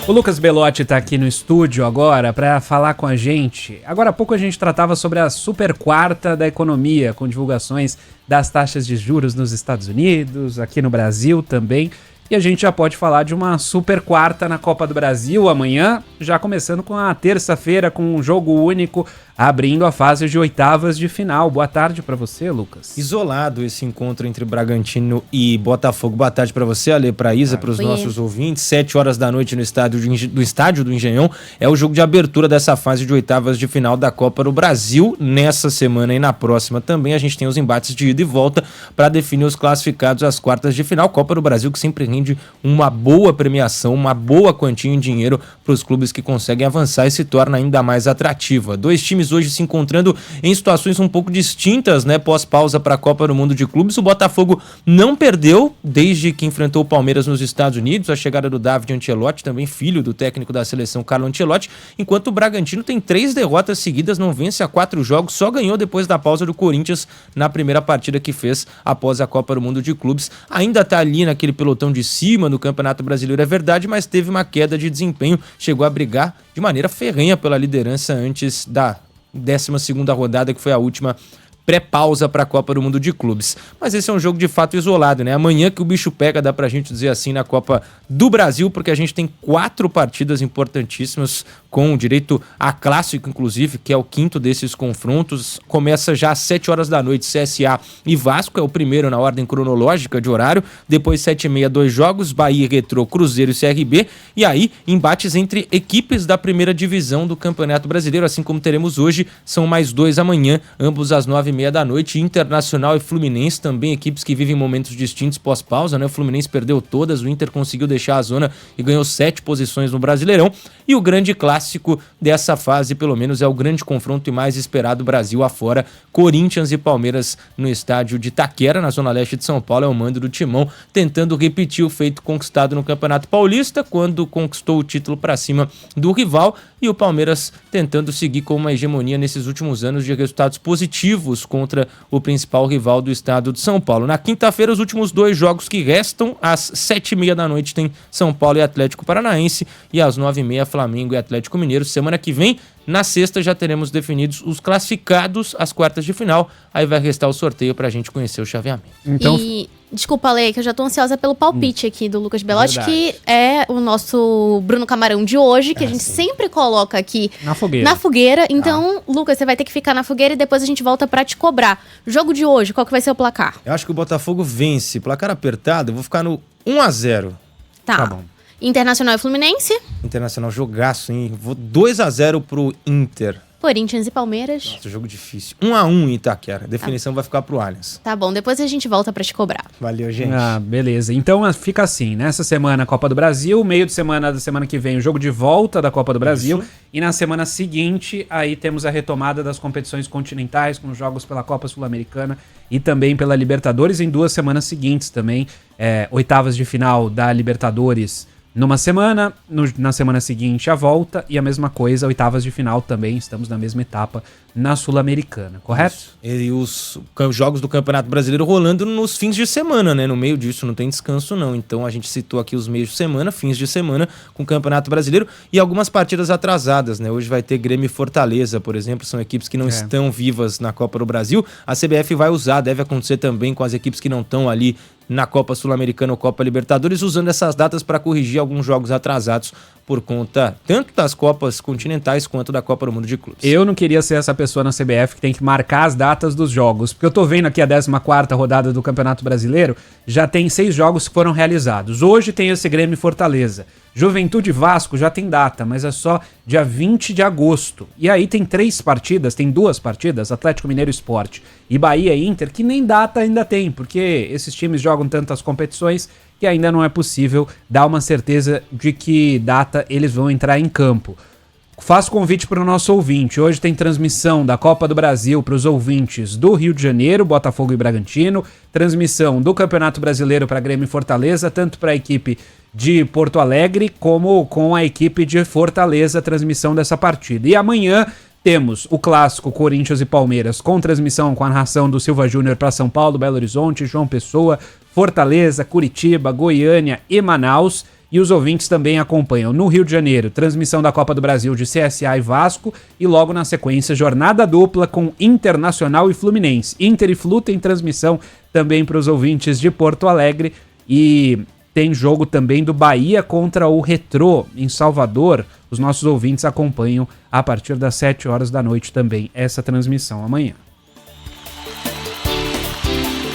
O Lucas Belotti tá aqui no estúdio agora para falar com a gente. Agora há pouco a gente tratava sobre a super quarta da economia, com divulgações das taxas de juros nos Estados Unidos, aqui no Brasil também. E a gente já pode falar de uma super quarta na Copa do Brasil amanhã, já começando com a terça-feira com um jogo único, abrindo a fase de oitavas de final. Boa tarde pra você, Lucas. Isolado esse encontro entre Bragantino e Botafogo. Boa tarde pra você, Ale, pra Isa, pros nossos ouvintes. 7 horas da noite no estádio do Engenhão. É o jogo de abertura dessa fase de oitavas de final da Copa do Brasil. Nessa semana e na próxima também a gente tem os embates de ida e volta para definir os classificados às quartas de final. Copa do Brasil que sempre rende uma boa premiação, uma boa quantia em dinheiro para os clubes que conseguem avançar e se torna ainda mais atrativa. Dois times hoje se encontrando em situações um pouco distintas, né? Pós-pausa para a Copa do Mundo de Clubes. O Botafogo não perdeu desde que enfrentou o Palmeiras nos Estados Unidos, a chegada do David Ancelotti, também filho do técnico da seleção Carlo Ancelotti, enquanto o Bragantino tem 3 derrotas seguidas, não vence há 4 jogos, só ganhou depois da pausa do Corinthians na primeira partida que fez após a Copa do Mundo de Clubes. Ainda está ali naquele pelotão de cima no Campeonato Brasileiro, é verdade, mas teve uma queda de desempenho, chegou a brigar de maneira ferrenha pela liderança antes da 12ª rodada, que foi a última pré-pausa para a Copa do Mundo de Clubes. Mas esse é um jogo de fato isolado, né? Amanhã que o bicho pega, dá pra gente dizer assim, na Copa do Brasil, porque a gente tem 4 partidas importantíssimas, com direito a clássico, inclusive, que é o 5º desses confrontos. Começa já às 7 horas da noite, CSA e Vasco, é o primeiro na ordem cronológica de horário. Depois, 7h30, 2 jogos, Bahia, Retrô, Cruzeiro e CRB. E aí, embates entre equipes da primeira divisão do Campeonato Brasileiro, assim como teremos hoje, são mais 2 amanhã, ambos às 9h30 da noite. Internacional e Fluminense, também equipes que vivem momentos distintos pós-pausa, né? O Fluminense perdeu todas, o Inter conseguiu deixar a zona e ganhou 7 posições no Brasileirão. E o grande clássico dessa fase, pelo menos, é o grande confronto e mais esperado Brasil afora, Corinthians e Palmeiras no estádio de Itaquera, na zona leste de São Paulo. É o mando do Timão, tentando repetir o feito conquistado no Campeonato Paulista, quando conquistou o título para cima do rival, e o Palmeiras tentando seguir com uma hegemonia nesses últimos anos de resultados positivos contra o principal rival do estado de São Paulo. Na quinta-feira, os últimos 2 jogos que restam, às 7h30 da noite tem São Paulo e Atlético Paranaense, e às 9h30 Flamengo e Atlético Mineiro. Semana que vem, na sexta, já teremos definidos os classificados às quartas de final. Aí vai restar o sorteio pra gente conhecer o chaveamento. Então... Desculpa, Lê, que eu já tô ansiosa pelo palpite aqui do Lucas Belotti, verdade, que é o nosso Bruno Camarão de hoje, que a gente sempre coloca aqui na fogueira. Então, Lucas, você vai ter que ficar na fogueira e depois a gente volta pra te cobrar. Jogo de hoje, qual que vai ser o placar? Eu acho que o Botafogo vence. Placar apertado, eu vou ficar no 1-0. Tá bom. Internacional e Fluminense? Internacional, jogaço, hein? Vou 2-0 pro Inter. Corinthians e Palmeiras. Nossa, jogo difícil. 1-1 em Itaquera. A definição vai ficar pro Allianz. Tá bom, depois a gente volta pra te cobrar. Valeu, gente. Beleza. Então fica assim, nessa semana Copa do Brasil, meio de semana da semana que vem o jogo de volta da Copa do Brasil. Isso. E na semana seguinte, aí temos a retomada das competições continentais, com jogos pela Copa Sul-Americana e também pela Libertadores em 2 semanas seguintes também. Oitavas de final da Libertadores numa semana, na semana seguinte a volta, e a mesma coisa, oitavas de final também, estamos na mesma etapa na Sul-Americana, correto? Isso. E os jogos do Campeonato Brasileiro rolando nos fins de semana, né? No meio disso não tem descanso não, então a gente citou aqui os meios de semana, fins de semana com o Campeonato Brasileiro e algumas partidas atrasadas, né? Hoje vai ter Grêmio e Fortaleza, por exemplo, são equipes que não estão vivas na Copa do Brasil. A CBF vai usar, deve acontecer também com as equipes que não estão ali na Copa Sul-Americana ou Copa Libertadores, usando essas datas para corrigir alguns jogos atrasados por conta tanto das Copas continentais quanto da Copa do Mundo de Clubes. Eu não queria ser essa pessoa na CBF que tem que marcar as datas dos jogos, porque eu tô vendo aqui a 14ª rodada do Campeonato Brasileiro, já tem 6 jogos que foram realizados. Hoje tem esse Grêmio e Fortaleza. Juventude e Vasco já tem data, mas é só dia 20 de agosto. E aí tem 2 partidas, Atlético Mineiro e Sport e Bahia e Inter, que nem data ainda tem, porque esses times jogam tantas competições que ainda não é possível dar uma certeza de que data eles vão entrar em campo. Faço convite para o nosso ouvinte. Hoje tem transmissão da Copa do Brasil para os ouvintes do Rio de Janeiro, Botafogo e Bragantino. Transmissão do Campeonato Brasileiro para Grêmio e Fortaleza, tanto para a equipe de Porto Alegre como com a equipe de Fortaleza, transmissão dessa partida. E amanhã temos o clássico Corinthians e Palmeiras, com transmissão com a narração do Silva Júnior para São Paulo, Belo Horizonte, João Pessoa, Fortaleza, Curitiba, Goiânia e Manaus. E os ouvintes também acompanham no Rio de Janeiro, transmissão da Copa do Brasil de CSA e Vasco, e logo na sequência, jornada dupla com Internacional e Fluminense. Inter e Flu tem transmissão também para os ouvintes de Porto Alegre, e tem jogo também do Bahia contra o Retrô em Salvador. Os nossos ouvintes acompanham a partir das 7 horas da noite também essa transmissão amanhã.